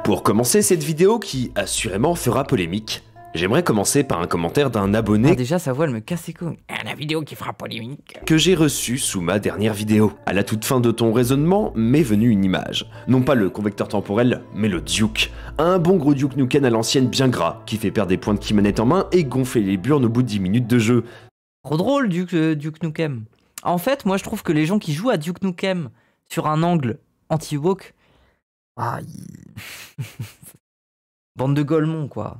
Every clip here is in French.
Pour commencer cette vidéo qui assurément fera polémique, j'aimerais commencer par un commentaire d'un abonné Ah déjà sa voix elle me casse les couilles. La vidéo qui fera polémique. que j'ai reçu sous ma dernière vidéo. À la toute fin de ton raisonnement m'est venue une image. Non pas le convecteur temporel, mais le Duke. Un bon gros Duke Nukem à l'ancienne bien gras, qui fait perdre des points de key manette en main et gonfler les burnes au bout de 10 minutes de jeu. Trop drôle Duke Nukem. En fait moi je trouve que les gens qui jouent à Duke Nukem sur un angle anti-woke, bande de golemons quoi.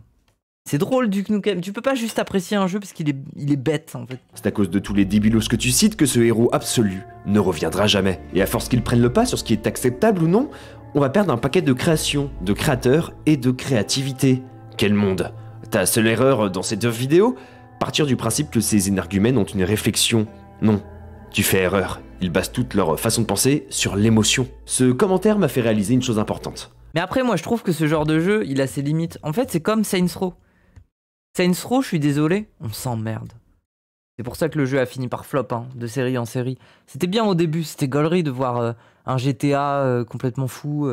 C'est drôle Duke Nukem, tu peux pas juste apprécier un jeu parce qu'il est bête en fait. C'est à cause de tous les débilos que tu cites que ce héros absolu ne reviendra jamais. Et à force qu'il prenne le pas sur ce qui est acceptable ou non, on va perdre un paquet de créations, de créateurs et de créativité. Quel monde! Ta seule erreur dans cette vidéo? Partir du principe que ces énergumènes ont une réflexion. Non, tu fais erreur. Ils basent toute leur façon de penser sur l'émotion. Ce commentaire m'a fait réaliser une chose importante. Mais après moi je trouve que ce genre de jeu il a ses limites. En fait c'est comme Saints Row. Saints Row, je suis désolé, on s'emmerde. C'est pour ça que le jeu a fini par flop, hein, de série en série. C'était bien au début, c'était gaulerie de voir un GTA complètement fou.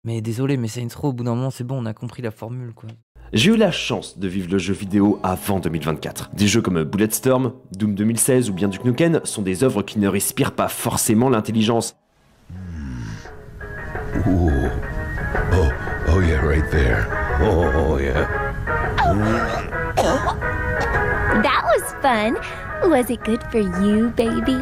Mais désolé, mais Saints Row, au bout d'un moment, c'est bon, on a compris la formule, quoi. J'ai eu la chance de vivre le jeu vidéo avant 2024. Des jeux comme Bulletstorm, Doom 2016 ou bien Duke Nukem sont des œuvres qui ne respirent pas forcément l'intelligence. Ooh. Oh yeah, right there. Oh yeah. That was fun. Was it good for you, baby?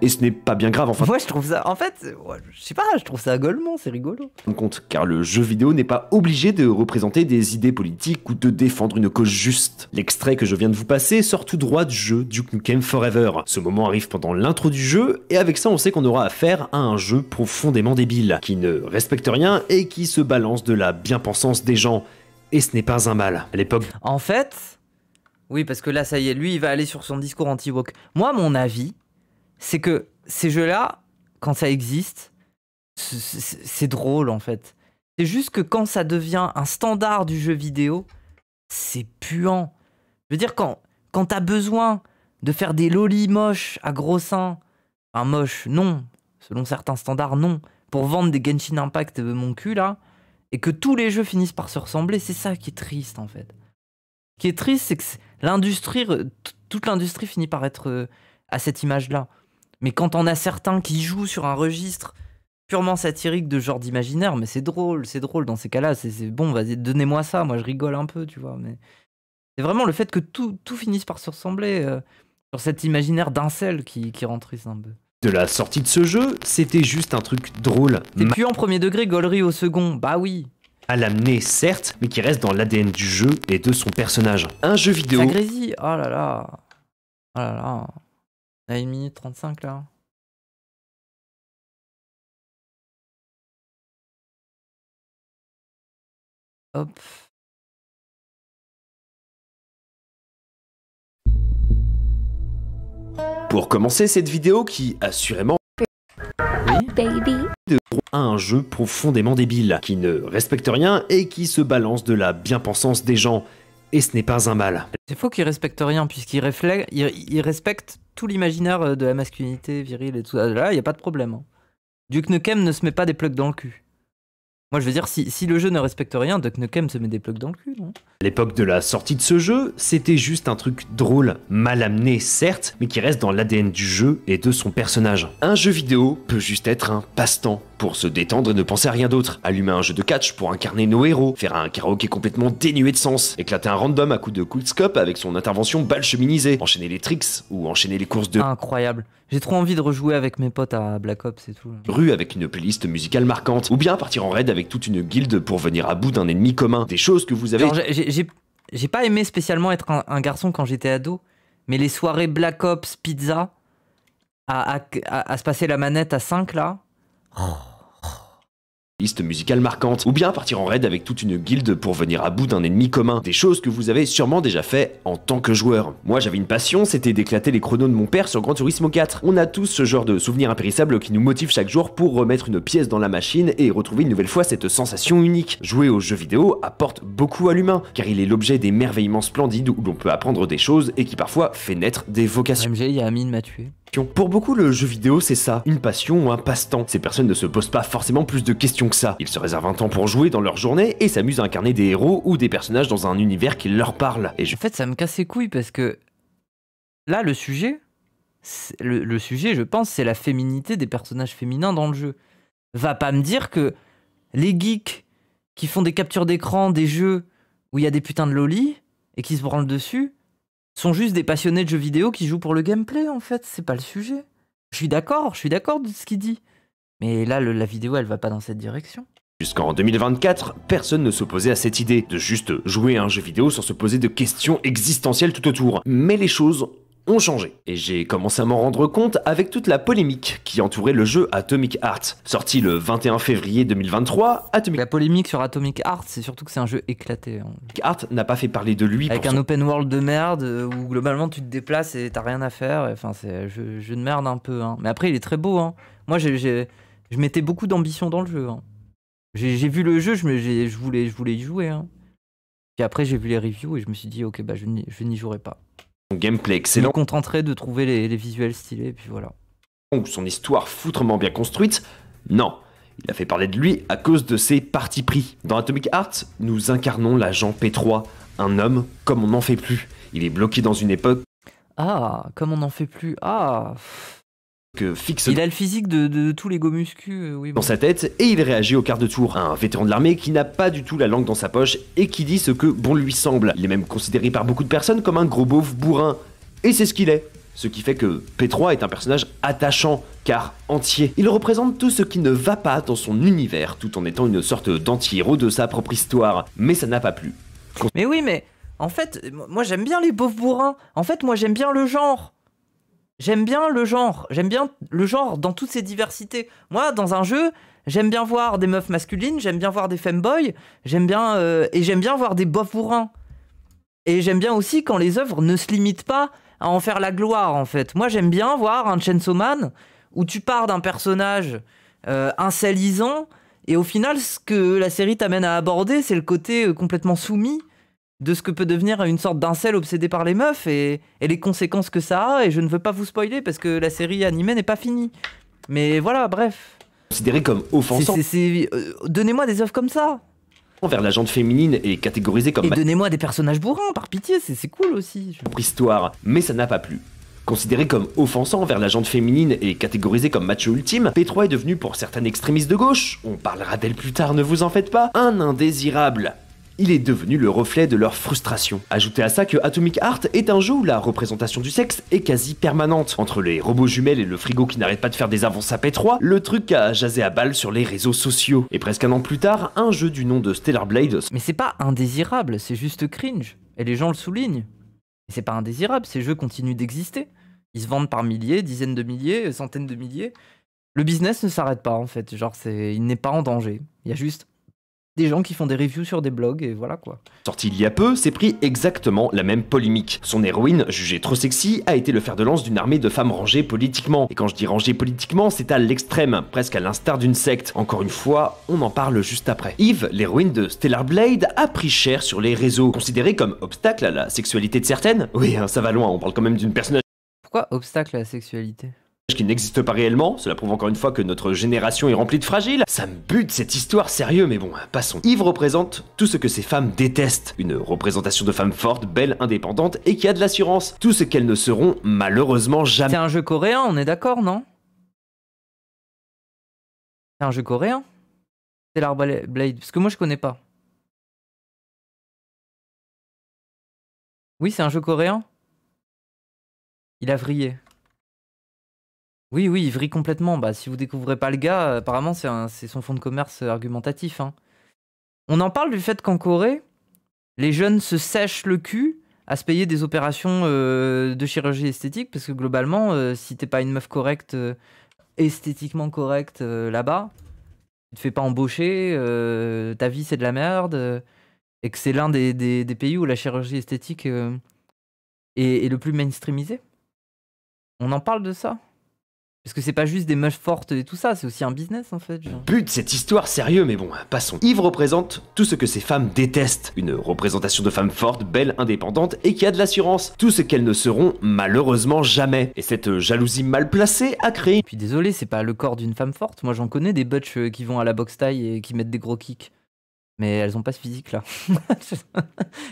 Et ce n'est pas bien grave, enfin. Moi, je trouve ça... En fait, ouais, je sais pas, je trouve ça golemont, c'est rigolo. Compte, car le jeu vidéo n'est pas obligé de représenter des idées politiques ou de défendre une cause juste. L'extrait que je viens de vous passer sort tout droit du jeu Duke Nukem Forever. Ce moment arrive pendant l'intro du jeu, et avec ça on sait qu'on aura affaire à un jeu profondément débile, qui ne respecte rien et qui se balance de la bien-pensance des gens. Et ce n'est pas un mal. À l'époque... En fait... Oui, parce que là, ça y est, lui, il va aller sur son discours anti-woke. Moi, mon avis, c'est que ces jeux-là, quand ça existe, c'est drôle, en fait. C'est juste que quand ça devient un standard du jeu vidéo, c'est puant. Je veux dire, quand t'as besoin de faire des lolis moches à gros seins, enfin moches, non, selon certains standards, non, pour vendre des Genshin Impact mon cul, là, et que tous les jeux finissent par se ressembler, c'est ça qui est triste, en fait. Ce qui est triste, c'est que l'industrie, toute l'industrie finit par être à cette image-là. Mais quand on a certains qui jouent sur un registre purement satirique de genre d'imaginaire, mais c'est drôle dans ces cas-là, c'est bon, vas-y, donnez-moi ça, moi je rigole un peu, tu vois. Mais c'est vraiment le fait que tout finisse par se ressembler sur cet imaginaire d'incel qui rend triste un peu. De la sortie de ce jeu, c'était juste un truc drôle. T'es plus en premier degré, gaulerie au second, bah oui. À l'amener, certes, mais qui reste dans l'ADN du jeu et de son personnage. Un jeu vidéo... Ça grésille, oh là là. Oh là là. On a 1 minute 35 là. Hop. Pour commencer cette vidéo qui, assurément... Oui. Baby. à un jeu profondément débile, qui ne respecte rien et qui se balance de la bien-pensance des gens. Et ce n'est pas un mal. C'est faux qu'il respecte rien, puisqu'il il respecte tout l'imaginaire de la masculinité virile et tout ça. Là, il n'y a pas de problème. Hein. Duke Nukem ne se met pas des plugs dans le cul. Moi, je veux dire, si le jeu ne respecte rien, Duke Nukem se met des plugs dans le cul, non? À l'époque de la sortie de ce jeu, c'était juste un truc drôle, mal amené certes, mais qui reste dans l'ADN du jeu et de son personnage. Un jeu vidéo peut juste être un passe-temps, pour se détendre et ne penser à rien d'autre. Allumer un jeu de catch pour incarner nos héros, faire un karaoké complètement dénué de sens, éclater un random à coups de quickscope avec son intervention balle cheminisée, enchaîner les tricks ou enchaîner les courses de Incroyable. J'ai trop envie de rejouer avec mes potes à Black Ops et tout. rue avec une playlist musicale marquante, ou bien partir en raid avec toute une guilde pour venir à bout d'un ennemi commun. Des choses que vous avez... Genre, j'ai pas aimé spécialement être un garçon quand j'étais ado, mais les soirées Black Ops Pizza, à se passer la manette à 5 là... Liste musicale marquante, ou bien partir en raid avec toute une guilde pour venir à bout d'un ennemi commun, des choses que vous avez sûrement déjà fait en tant que joueur. Moi j'avais une passion, c'était d'éclater les chronos de mon père sur Gran Turismo 4. On a tous ce genre de souvenirs impérissables qui nous motivent chaque jour pour remettre une pièce dans la machine et retrouver une nouvelle fois cette sensation unique. Jouer aux jeux vidéo apporte beaucoup à l'humain, car il est l'objet d'émerveillements splendides où l'on peut apprendre des choses et qui parfois fait naître des vocations. MG, il y a Amine m'a tué. Pour beaucoup, le jeu vidéo, c'est ça, une passion ou un passe-temps. Ces personnes ne se posent pas forcément plus de questions que ça. Ils se réservent un temps pour jouer dans leur journée et s'amusent à incarner des héros ou des personnages dans un univers qui leur parle. Et En fait, ça me casse les couilles parce que là, le sujet, le sujet, je pense, c'est la féminité des personnages féminins dans le jeu. Va pas me dire que les geeks qui font des captures d'écran des jeux où il y a des putains de lolis et qui se branlent dessus sont juste des passionnés de jeux vidéo qui jouent pour le gameplay, en fait. C'est pas le sujet. Je suis d'accord de ce qu'il dit. Mais là, la vidéo, elle va pas dans cette direction. Jusqu'en 2024, personne ne s'opposait à cette idée de juste jouer à un jeu vidéo sans se poser de questions existentielles tout autour. Mais les choses ont changé. Et j'ai commencé à m'en rendre compte avec toute la polémique qui entourait le jeu Atomic Heart. Sorti le 21 février 2023, Atomic La polémique sur Atomic Heart, c'est surtout que c'est un jeu éclaté. Hein. Heart n'a pas fait parler de lui Avec pour un son open world de merde où globalement tu te déplaces et t'as rien à faire. Enfin, c'est un jeu de merde un peu. Hein. Mais après, il est très beau. Hein. Moi, je mettais beaucoup d'ambition dans le jeu. Hein. J'ai vu le jeu, je voulais y jouer. Hein. Puis après, j'ai vu les reviews et je me suis dit, ok, bah, je n'y jouerai pas. gameplay Je me excellent, contenterai de trouver les visuels stylés, et puis voilà. ou son histoire foutrement bien construite, non. Il a fait parler de lui à cause de ses partis pris. Dans Atomic Heart, nous incarnons l'agent P3, un homme comme on n'en fait plus. Il est bloqué dans une époque Ah, comme on n'en fait plus. Ah, que fixe il a le physique de tous les go muscu. Oui, bon. dans sa tête et il réagit au quart de tour. Un vétéran de l'armée qui n'a pas du tout la langue dans sa poche et qui dit ce que bon lui semble. Il est même considéré par beaucoup de personnes comme un gros beauf bourrin. Et c'est ce qu'il est. Ce qui fait que P3 est un personnage attachant, car entier. Il représente tout ce qui ne va pas dans son univers, tout en étant une sorte d'anti-héros de sa propre histoire. Mais ça n'a pas plu. Mais oui, mais en fait, moi j'aime bien les beaufs bourrins. En fait, moi j'aime bien le genre. J'aime bien le genre dans toutes ses diversités. Moi, dans un jeu, j'aime bien voir des meufs masculines, j'aime bien voir des femboys, j'aime bien voir des beaufs bourrins. Et j'aime bien aussi quand les œuvres ne se limitent pas à en faire la gloire, en fait. Moi, j'aime bien voir un Chainsaw Man où tu pars d'un personnage incélisant et au final, ce que la série t'amène à aborder, c'est le côté complètement soumis de ce que peut devenir une sorte d'incel obsédé par les meufs et les conséquences que ça a. Et je ne veux pas vous spoiler parce que la série animée n'est pas finie. Mais voilà, bref. Considéré comme offensant Donnez-moi des œuvres comme ça. envers la gente féminine et catégorisé comme Et donnez-moi des personnages bourrins, par pitié, c'est cool aussi. propre histoire, mais ça n'a pas plu. Considéré comme offensant envers la gente féminine et catégorisé comme macho ultime, P3 est devenu pour certains extrémistes de gauche, on parlera d'elle plus tard, ne vous en faites pas, un indésirable. Il est devenu le reflet de leur frustration. Ajoutez à ça que Atomic Heart est un jeu où la représentation du sexe est quasi permanente. Entre les robots jumelles et le frigo qui n'arrête pas de faire des avances à P3, le truc a jasé à balle sur les réseaux sociaux. Et presque un an plus tard, un jeu du nom de Stellar Blade Mais c'est pas indésirable, c'est juste cringe. Et les gens le soulignent. Et c'est pas indésirable, ces jeux continuent d'exister. Ils se vendent par milliers, dizaines de milliers, centaines de milliers. Le business ne s'arrête pas en fait, genre il n'est pas en danger. Il y a juste des gens qui font des reviews sur des blogs et voilà quoi. sorti il y a peu, s'est pris exactement la même polémique. Son héroïne, jugée trop sexy, a été le fer de lance d'une armée de femmes rangées politiquement. Et quand je dis rangées politiquement, c'est à l'extrême, presque à l'instar d'une secte. Encore une fois, on en parle juste après. Eve, l'héroïne de Stellar Blade, a pris cher sur les réseaux. Considérée comme obstacle à la sexualité de certaines, oui, ça va loin, on parle quand même d'une personnage Pourquoi obstacle à la sexualité ? qui n'existe pas réellement, cela prouve encore une fois que notre génération est remplie de fragiles. Ça me bute cette histoire, sérieux, mais bon, passons. Eve représente tout ce que ces femmes détestent. Une représentation de femmes fortes, belles, indépendantes et qui a de l'assurance. Tout ce qu'elles ne seront malheureusement jamais. C'est un jeu coréen, on est d'accord, non ? C'est un jeu coréen ? Stellar Blade, parce que moi je connais pas. Oui, c'est un jeu coréen ? Il a vrillé. Oui, il vrille complètement. Bah, si vous découvrez pas le gars, apparemment c'est son fonds de commerce argumentatif. Hein. On en parle du fait qu'en Corée, les jeunes se sèchent le cul à se payer des opérations de chirurgie esthétique, parce que globalement, si t'es pas une meuf correcte, esthétiquement correcte là-bas, tu te fais pas embaucher, ta vie c'est de la merde, et que c'est l'un des pays où la chirurgie esthétique est le plus mainstreamisé. On en parle de ça ? Parce que c'est pas juste des meufs fortes et tout ça, c'est aussi un business en fait. Genre. But de cette histoire sérieux, mais bon, passons. Yves représente tout ce que ces femmes détestent. Une représentation de femmes fortes, belles, indépendantes et qui a de l'assurance. Tout ce qu'elles ne seront malheureusement jamais. Et cette jalousie mal placée a créé... Puis désolé, c'est pas le corps d'une femme forte. Moi j'en connais des butch qui vont à la boxe taille et qui mettent des gros kicks. Mais elles ont pas ce physique là.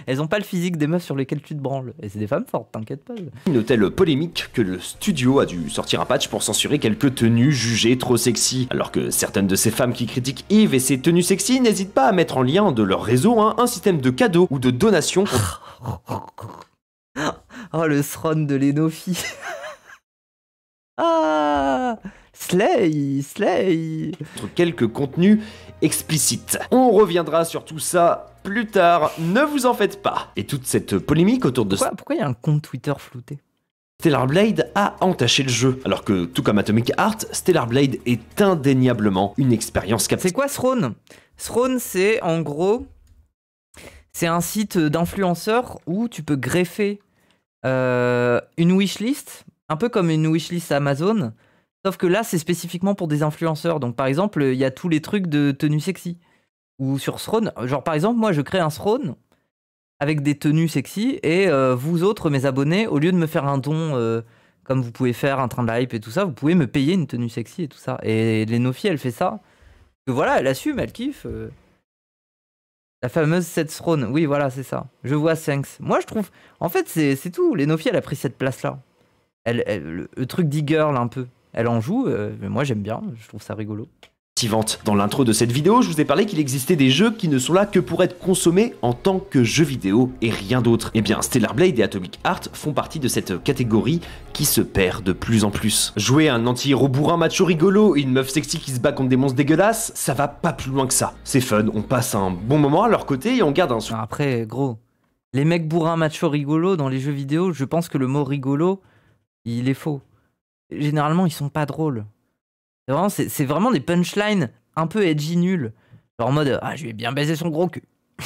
Elles ont pas le physique des meufs sur lesquelles tu te branles. Et c'est des femmes fortes, t'inquiète pas. Une telle polémique que le studio a dû sortir un patch pour censurer quelques tenues jugées trop sexy. Alors que certaines de ces femmes qui critiquent Yves et ses tenues sexy n'hésitent pas à mettre en lien de leur réseau un système de cadeaux ou de donations. Oh le throne de Lenofi. Ah, Slay. Contre quelques contenus explicites. On reviendra sur tout ça plus tard, ne vous en faites pas. Et toute cette polémique autour de... Pourquoi il y a un compte Twitter flouté? Stellar Blade a entaché le jeu, alors que tout comme Atomic Heart, Stellar Blade est indéniablement une expérience captive. C'est quoi Throne? Throne, c'est en gros, c'est un site d'influenceurs où tu peux greffer une wishlist, un peu comme une wishlist Amazon, sauf que là c'est spécifiquement pour des influenceurs. Donc par exemple, il y a tous les trucs de tenues sexy. Ou sur Throne, genre par exemple, moi je crée un Throne avec des tenues sexy et vous autres, mes abonnés, au lieu de me faire un don comme vous pouvez faire un train de hype et tout ça, vous pouvez me payer une tenue sexy et tout ça. Et Lenofi, elle fait ça. Que voilà, elle assume, elle kiffe. La fameuse Seth Throne, oui voilà, c'est ça. Je vois Thanks. Moi je trouve, en fait c'est tout. Lenofi, elle a pris cette place-là. Le truc d'e-girl un peu. Elle en joue, mais moi j'aime bien, je trouve ça rigolo. Dans l'intro de cette vidéo, je vous ai parlé qu'il existait des jeux qui ne sont là que pour être consommés en tant que jeux vidéo et rien d'autre. Eh bien, Stellar Blade et Atomic Heart font partie de cette catégorie qui se perd de plus en plus. Jouer un anti-héros bourrin macho rigolo et une meuf sexy qui se bat contre des monstres dégueulasses, ça va pas plus loin que ça. C'est fun, on passe un bon moment à leur côté et on garde un souvenir. Après, gros, les mecs bourrins macho rigolo dans les jeux vidéo, je pense que le mot rigolo, il est faux. Généralement, ils sont pas drôles. C'est vraiment des punchlines un peu edgy nuls. Genre en mode ah, je vais bien baiser son gros cul.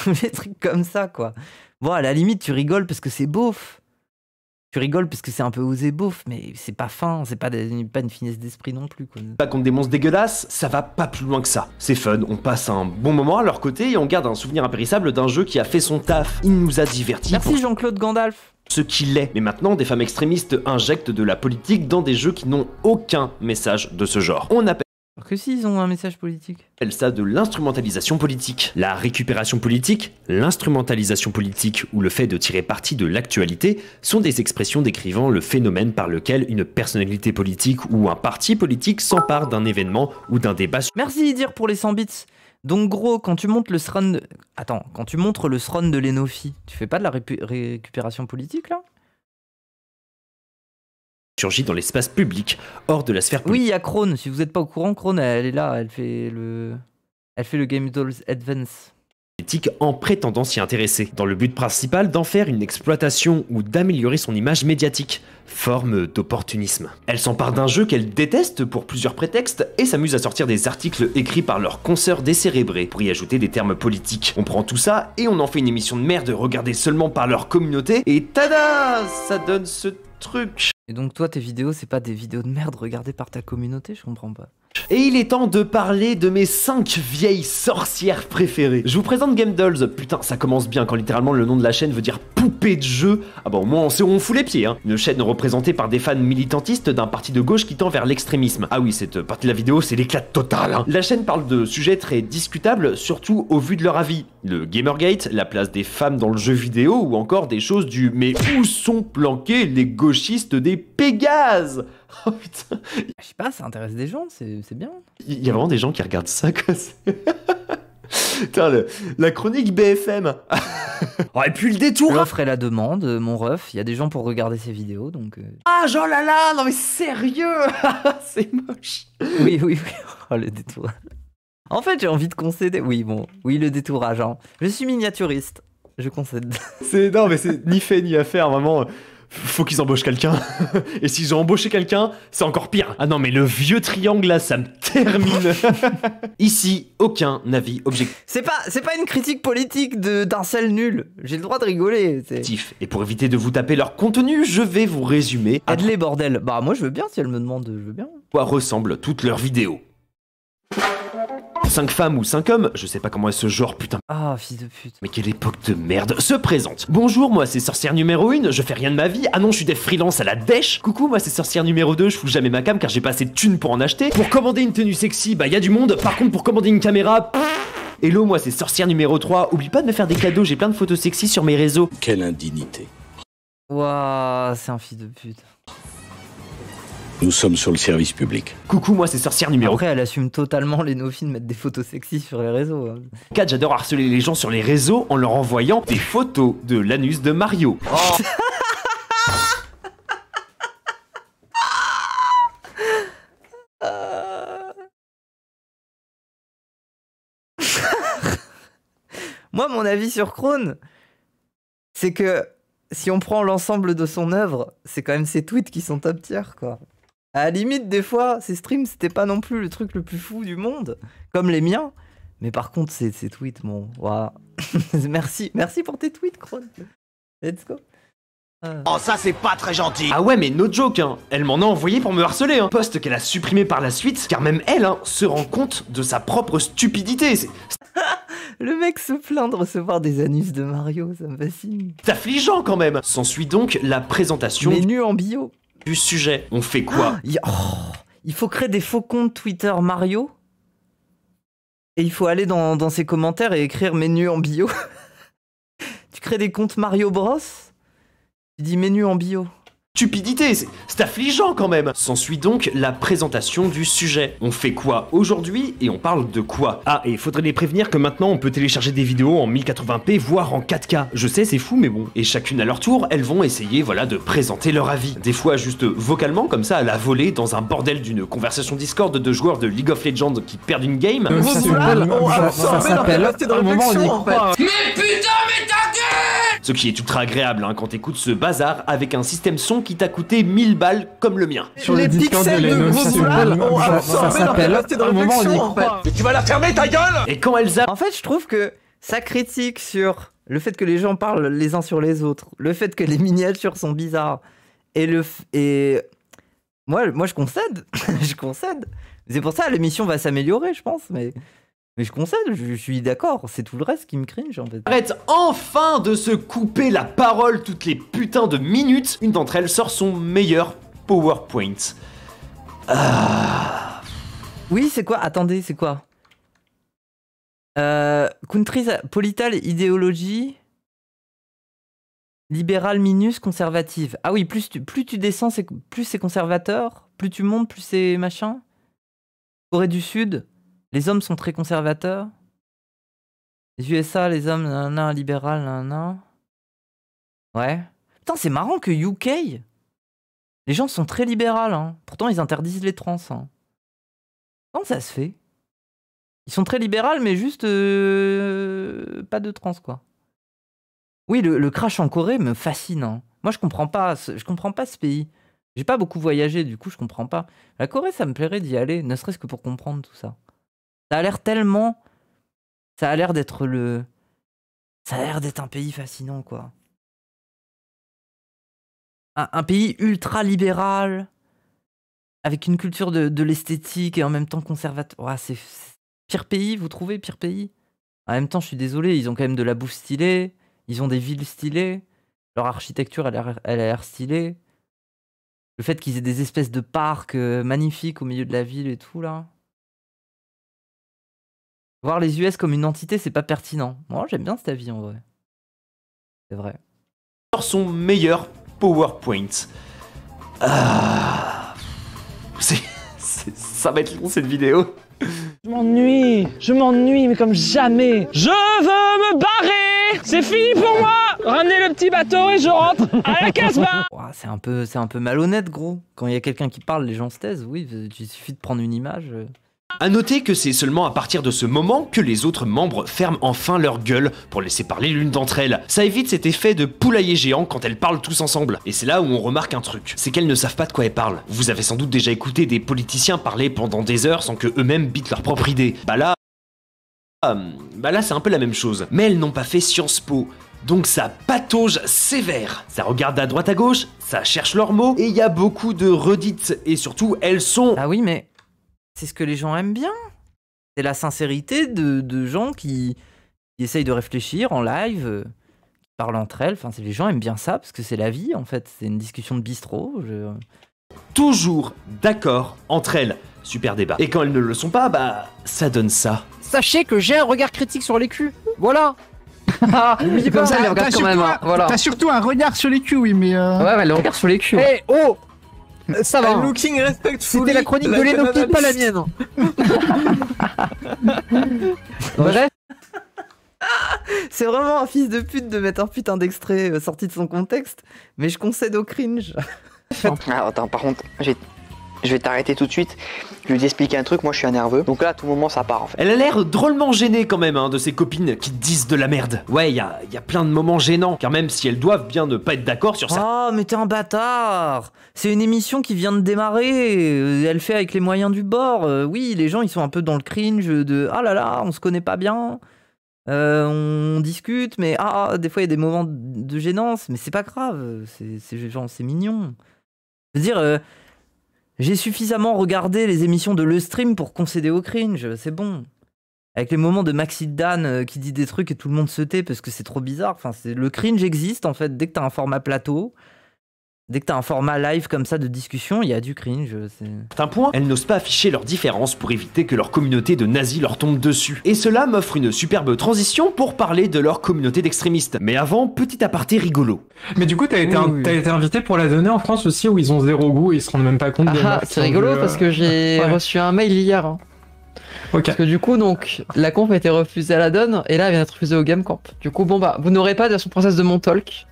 Des trucs comme ça, quoi. Bon, à la limite, tu rigoles parce que c'est beauf. Tu rigoles parce que c'est un peu osé beauf, mais c'est pas fin, c'est pas une finesse d'esprit non plus, quoi. Pas contre des monstres dégueulasses, ça va pas plus loin que ça. C'est fun, on passe un bon moment à leur côté et on garde un souvenir impérissable d'un jeu qui a fait son taf. Il nous a divertis. Merci Jean-Claude Gandalf. Ce qu'il est. Mais maintenant, des femmes extrémistes injectent de la politique dans des jeux qui n'ont aucun message de ce genre. On appelle Alors que s'ils ont un message politique. ça de l'instrumentalisation politique. La récupération politique, l'instrumentalisation politique ou le fait de tirer parti de l'actualité sont des expressions décrivant le phénomène par lequel une personnalité politique ou un parti politique s'empare d'un événement ou d'un débat. Merci Idir pour les 100 bits. Donc gros, quand tu montes le throne de... Attends, quand tu montres le throne de Lenofi, tu fais pas de la récupération politique là? Surgit dans l'espace public, hors de la sphère politique. Oui, il y a Krone, si vous n'êtes pas au courant, Krone elle est là, elle fait le Game Dolls Advance. En prétendant s'y intéresser, dans le but principal d'en faire une exploitation ou d'améliorer son image médiatique, forme d'opportunisme. Elle s'empare d'un jeu qu'elle déteste pour plusieurs prétextes et s'amuse à sortir des articles écrits par leurs consoeurs décérébrés pour y ajouter des termes politiques. On prend tout ça et on en fait une émission de merde regardée seulement par leur communauté et tada, ça donne ce truc. Et donc toi, tes vidéos, c'est pas des vidéos de merde regardées par ta communauté? Je comprends pas. Et il est temps de parler de mes 5 vieilles sorcières préférées. Je vous présente Game Dolls. Putain, ça commence bien quand littéralement le nom de la chaîne veut dire poupée de jeu. Ah bon, au moins on sait où on fout les pieds, hein. Une chaîne représentée par des fans militantistes d'un parti de gauche qui tend vers l'extrémisme. Ah oui, cette partie de la vidéo, c'est l'éclat total, hein. La chaîne parle de sujets très discutables, surtout au vu de leur avis. Le Gamergate, la place des femmes dans le jeu vidéo, ou encore des choses du « mais où sont planqués les gauchistes des Pégases ?» Oh putain. Je sais pas, ça intéresse des gens, c'est bien. Il y a vraiment des gens qui regardent ça, quoi. Putain, la chronique BFM. Oh, et puis le détour. L'offre et la demande, mon ref, il y a des gens pour regarder ces vidéos, donc... Ah, genre là là, non mais sérieux. C'est moche. Oui. Oh, le détour. En fait, j'ai envie de concéder. Oui, bon, oui, le détourage, hein. Je suis miniaturiste, je concède. Non, mais c'est ni fait ni à faire, vraiment... Faut qu'ils embauchent quelqu'un. Et s'ils ont embauché quelqu'un, c'est encore pire. Ah non, mais le vieux triangle là, ça me termine. Ici, aucun avis objectif. C'est pas une critique politique d'un seul nul. J'ai le droit de rigoler. Et pour éviter de vous taper leur contenu, je vais vous résumer. Aide-les, bordel. Bah, moi, je veux bien, si elle me demande, je veux bien. quoi ressemblent toutes leurs vidéos. 5 femmes ou 5 hommes, je sais pas comment est ce genre, putain. Ah, fils de pute. Mais quelle époque de merde, se présente. Bonjour, moi c'est sorcière numéro 1, je fais rien de ma vie. Ah non, je suis dev freelance à la dèche. Coucou, moi c'est sorcière numéro 2, je fous jamais ma cam car j'ai pas assez de thunes pour en acheter. Pour commander une tenue sexy, bah y a du monde. Par contre, pour commander une caméra... Hello, moi c'est sorcière numéro 3, oublie pas de me faire des cadeaux, j'ai plein de photos sexy sur mes réseaux. Quelle indignité. Waouh, c'est un fils de pute. Nous sommes sur le service public. Coucou, moi c'est sorcière numéro Après, elle assume totalement les no-films, mettre des photos sexy sur les réseaux. Hein. 4, j'adore harceler les gens sur les réseaux en leur envoyant des photos de l'anus de Mario. Oh. Moi, mon avis sur Krone, c'est que si on prend l'ensemble de son œuvre, c'est quand même ses tweets qui sont top tier, quoi. À la limite, des fois, ses streams, c'était pas non plus le truc le plus fou du monde, comme les miens. Mais par contre, ses tweets, bon, waouh. Merci pour tes tweets, Krone. Let's go. Oh, ça c'est pas très gentil. Ah ouais, mais no joke, hein. Elle m'en a envoyé pour me harceler, hein. Post qu'elle a supprimé par la suite, car même elle, hein, se rend compte de sa propre stupidité. Le mec se plaint de recevoir des anus de Mario, ça me fascine. C'est affligeant quand même. S'ensuit donc la présentation Mais nu en bio. du sujet. On fait quoi? Il faut créer des faux comptes Twitter Mario. Et il faut aller dans ses commentaires et écrire menu en bio. Tu crées des comptes Mario Bros. Tu dis menu en bio. Stupidité, c'est affligeant quand même. S'ensuit donc la présentation du sujet. On fait quoi aujourd'hui et on parle de quoi? Ah, et faudrait les prévenir que maintenant on peut télécharger des vidéos en 1080p, voire en 4K. Je sais, c'est fou, mais bon. Et chacune à leur tour, elles vont essayer, voilà, de présenter leur avis. Des fois juste vocalement, comme ça, à la volée, dans un bordel d'une conversation Discord de deux joueurs de League of Legends qui perdent une game. Ça s'appelle un moment on y croit. Ce qui est ultra agréable hein, quand t'écoutes ce bazar avec un système son qui t'a coûté 1000 balles comme le mien. Sur les Discord de Leno, ça s'appelle un moment on y croit. Mais tu vas la fermer ta gueule. Et quand elles En fait, je trouve que ça critique sur le fait que les gens parlent les uns sur les autres, le fait que les miniatures sont bizarres, et moi je concède, je concède. C'est pour ça l'émission va s'améliorer, je pense, mais je concède, je suis d'accord, c'est tout le reste qui me cringe en fait. arrête enfin de se couper la parole toutes les putains de minutes, une d'entre elles sort son meilleur PowerPoint. Oui, c'est quoi? Attendez, c'est quoi? Countries Polital Idéologie libérale minus conservative. Ah oui, plus tu descends, plus c'est conservateur, plus tu montes, plus c'est machin. Corée du Sud, les hommes sont très conservateurs. Les USA, les hommes, nanana, libéral, nanana. Ouais. Putain, c'est marrant que UK, les gens sont très libérales, hein. Pourtant, ils interdisent les trans. Hein. Comment ça se fait? Ils sont très libérales, mais juste pas de trans, quoi. Oui, le crash en Corée me fascine. Hein. Moi, je comprends pas ce pays. J'ai pas beaucoup voyagé, du coup, je comprends pas. La Corée, ça me plairait d'y aller, ne serait-ce que pour comprendre tout ça. Ça a l'air tellement... Ça a l'air d'être un pays fascinant, quoi. Un pays ultra libéral, avec une culture de l'esthétique et en même temps conservateur. Ouais, c'est pire pays, vous trouvez, pire pays? En même temps, je suis désolé, ils ont quand même de la bouffe stylée, ils ont des villes stylées, leur architecture, elle a l'air stylée. Le fait qu'ils aient des espèces de parcs magnifiques au milieu de la ville et tout, là. Voir les US comme une entité, c'est pas pertinent. Moi, j'aime bien cet avis, en vrai. C'est vrai. Sort son meilleur PowerPoint. Ça va être long cette vidéo. Je m'ennuie, mais comme jamais. Je veux me barrer. C'est fini pour moi. Ramenez le petit bateau et je rentre à la Casbah. Ouah, c'est un peu malhonnête, gros. Quand il y a quelqu'un qui parle, les gens se taisent. Oui, il suffit de prendre une image. A noter que c'est seulement à partir de ce moment que les autres membres ferment enfin leur gueule pour laisser parler l'une d'entre elles. Ça évite cet effet de poulailler géant quand elles parlent tous ensemble. Et c'est là où on remarque un truc, c'est qu'elles ne savent pas de quoi elles parlent. Vous avez sans doute déjà écouté des politiciens parler pendant des heures sans que eux-mêmes bitent leur propre idée. Bah là c'est un peu la même chose. Mais elles n'ont pas fait Sciences Po, Donc ça patauge sévère. Ça regarde à droite à gauche, ça cherche leurs mots, et il y a beaucoup de redites, et surtout, elles sont... Ah oui, mais c'est ce que les gens aiment bien. C'est la sincérité de gens qui essayent de réfléchir en live, qui parlent entre elles. Enfin, les gens aiment bien ça, parce que c'est la vie, en fait. C'est une discussion de bistrot. Toujours d'accord entre elles. Super débat. Et quand elles ne le sont pas, bah, ça donne ça. Sachez que j'ai un regard critique sur les culs. Voilà. Oui, comme ça, elle les regarde quand même. Voilà. T'as surtout un regard sur les culs, oui, mais. Ouais, le regard sur les culs. Eh, oh ça va. Looking respectful. C'était la chronique de Lenopi, pas la mienne. Bref. C'est vraiment un fils de pute de mettre un putain d'extrait sorti de son contexte, mais je concède au cringe. Alors, attends, par contre, je vais t'arrêter tout de suite. Je vais t'expliquer un truc, moi je suis un nerveux. Donc là, à tout moment, ça part en fait. Elle a l'air drôlement gênée quand même, de ses copines qui disent de la merde. Ouais, il y a plein de moments gênants, car même si elles doivent bien ne pas être d'accord sur ça... Oh, mais t'es un bâtard! C'est une émission qui vient de démarrer, elle fait avec les moyens du bord. Oui, les gens, ils sont un peu dans le cringe de « Ah là là, on se connaît pas bien, on discute, mais des fois il y a des moments de gênance, mais c'est pas grave, c'est mignon. » Je veux dire... j'ai suffisamment regardé les émissions de Le Stream pour concéder au cringe, c'est bon. Avec les moments de Maxi Dan qui dit des trucs et tout le monde se tait parce que c'est trop bizarre. Enfin, le cringe existe en fait. Dès que t'as un format plateau, dès que t'as un format live comme ça de discussion, il y a du cringe. C'est un point, elles n'osent pas afficher leurs différences pour éviter que leur communauté de nazis leur tombe dessus. Et cela m'offre une superbe transition pour parler de leur communauté d'extrémistes. Mais avant, petit aparté rigolo. Mais du coup, t'as été invité pour la donner en France aussi, où ils ont zéro goût et ils se rendent même pas compte des masses. C'est rigolo parce que j'ai reçu un mail hier. Ok. Parce que du coup, donc, la conf a été refusée à la donne et là, elle vient d'être refusée au Game Camp. Du coup, bon bah, vous n'aurez pas de version française de mon talk.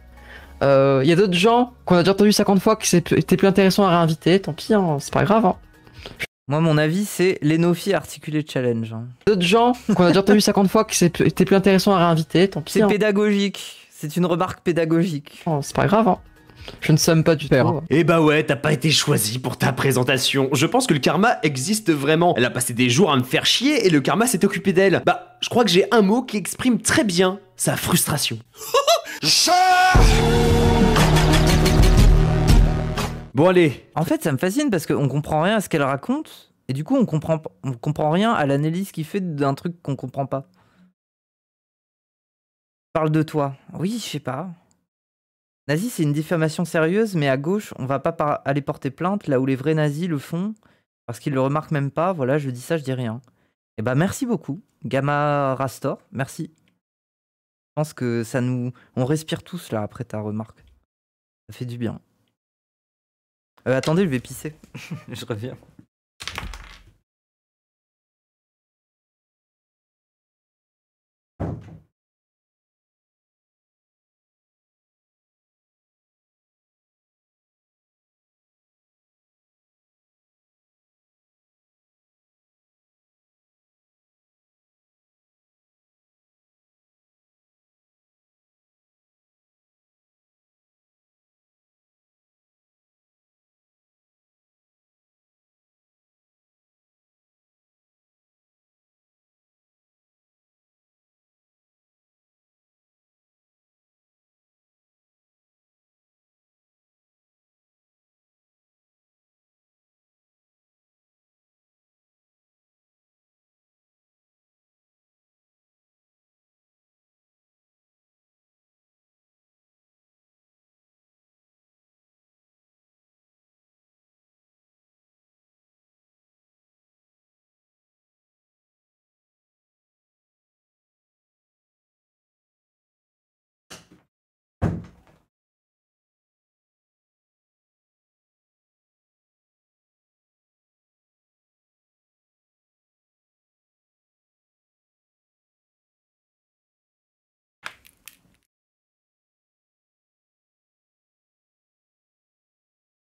Il y a d'autres gens qu'on a déjà entendu 50 fois qui c'était plus intéressant à réinviter. Tant pis, c'est pas grave. Moi, mon avis, c'est l'Enofi Articulé Challenge. D'autres gens qu'on a déjà entendu 50 fois qui c'était plus intéressant à réinviter. Tant pis. C'est pédagogique. C'est une remarque pédagogique. C'est pas grave. Je ne somme pas du tout. Eh bah ouais, t'as pas été choisi pour ta présentation. Je pense que le karma existe vraiment. Elle a passé des jours à me faire chier et le karma s'est occupé d'elle. Bah, je crois que j'ai un mot qui exprime très bien sa frustration. Bon allez. En fait, ça me fascine parce qu'on comprend rien à ce qu'elle raconte et du coup, on comprend rien à l'analyse qu'il fait d'un truc qu'on comprend pas. Parle de toi. Oui, je sais pas. Nazi, c'est une diffamation sérieuse, mais à gauche, on va pas aller porter plainte là où les vrais nazis le font, parce qu'ils le remarquent même pas. Voilà, je dis ça, je dis rien. Et bah merci beaucoup, Gamma Rastor, merci. Je pense que ça nous... On respire tous là après ta remarque. Ça fait du bien. Attendez, je vais pisser. Je reviens.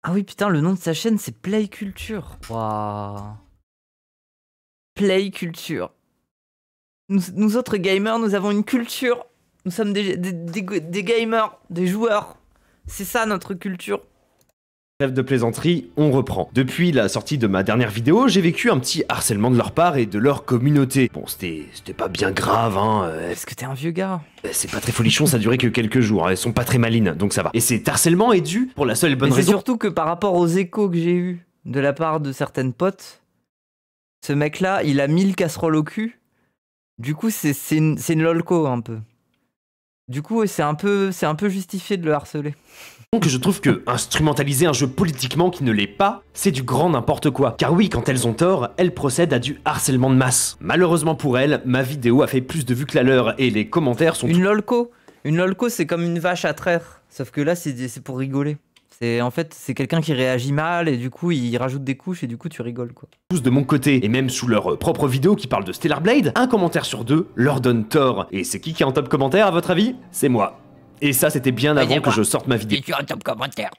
Ah oui, putain, le nom de sa chaîne, c'est Play Culture. Waouh. Play Culture. Nous autres gamers, nous avons une culture. Nous sommes des gamers, des joueurs. C'est ça notre culture. Trêve de plaisanterie, on reprend. Depuis la sortie de ma dernière vidéo, j'ai vécu un petit harcèlement de leur part et de leur communauté. Bon, c'était pas bien grave, hein. Est-ce que t'es un vieux gars? C'est pas très folichon, ça a duré que quelques jours. Elles sont pas très malines, donc ça va. Et cet harcèlement est dû pour la seule et bonne raison. C'est surtout que par rapport aux échos que j'ai eus de la part de certaines potes, ce mec-là, il a 1000 casseroles au cul. Du coup, c'est une lolco un peu. Du coup, c'est un peu justifié de le harceler. Donc je trouve que instrumentaliser un jeu politiquement qui ne l'est pas, c'est du grand n'importe quoi. Car oui, quand elles ont tort, elles procèdent à du harcèlement de masse. Malheureusement pour elles, ma vidéo a fait plus de vues que la leur et les commentaires sont... Une lolco, c'est comme une vache à traire. Sauf que là, c'est pour rigoler. En fait, c'est quelqu'un qui réagit mal et du coup, il rajoute des couches et du coup, tu rigoles, quoi. Tous de mon côté, et même sous leur propre vidéo qui parle de Stellar Blade, un commentaire sur 2 leur donne tort. Et c'est qui est en top commentaire, à votre avis? C'est moi. Et ça, c'était bien avant que je sorte ma vidéo. Et tu es en top commentaire.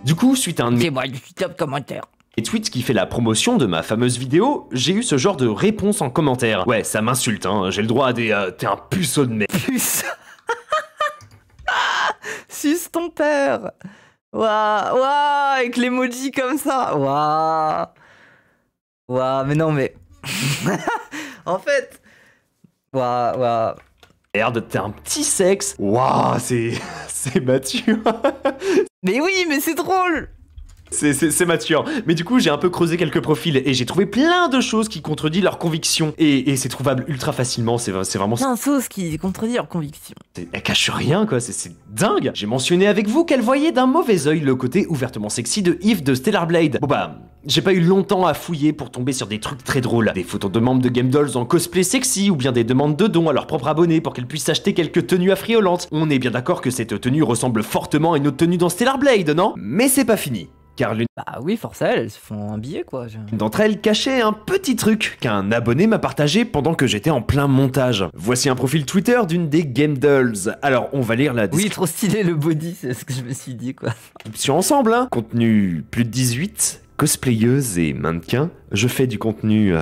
Du coup, suite à un de mes... C'est moi, je suis top commentaire. Et tweets qui fait la promotion de ma fameuse vidéo, j'ai eu ce genre de réponse en commentaire. Ouais, ça m'insulte, hein. J'ai le droit à des... T'es un puceau de merde. Puce. Suce ton père. Waouh, waouh, avec l'emoji comme ça. Waouh. Waouh, mais non, mais... en fait... Waouh, waouh. Merde, t'es un petit sexe. Waouh, c'est mature. Mais oui, mais c'est drôle. C'est mature. Mais du coup, j'ai un peu creusé quelques profils et j'ai trouvé plein de choses qui contredisent leurs convictions. Et c'est trouvable ultra facilement, c'est vraiment... Plein de choses qui contredisent leurs convictions. Elle cache rien, quoi, c'est dingue. J'ai mentionné avec vous qu'elle voyait d'un mauvais œil le côté ouvertement sexy de Eve de Stellar Blade. Bon bah, j'ai pas eu longtemps à fouiller pour tomber sur des trucs très drôles. Des photos de membres de Game Dolls en cosplay sexy ou bien des demandes de dons à leurs propres abonnés pour qu'elles puissent acheter quelques tenues affriolantes. On est bien d'accord que cette tenue ressemble fortement à une autre tenue dans Stellar Blade, non? Mais c'est pas fini. Car l'une bah oui, forcément, elles se font un billet, quoi. d'entre elles cachait un petit truc qu'un abonné m'a partagé pendant que j'étais en plein montage. Voici un profil Twitter d'une des Game Dolls. Alors, on va lire la description. Oui, trop stylé le body, c'est ce que je me suis dit, quoi. Ensemble, hein. Contenu plus de 18, cosplayeuse et mannequin. Je fais du contenu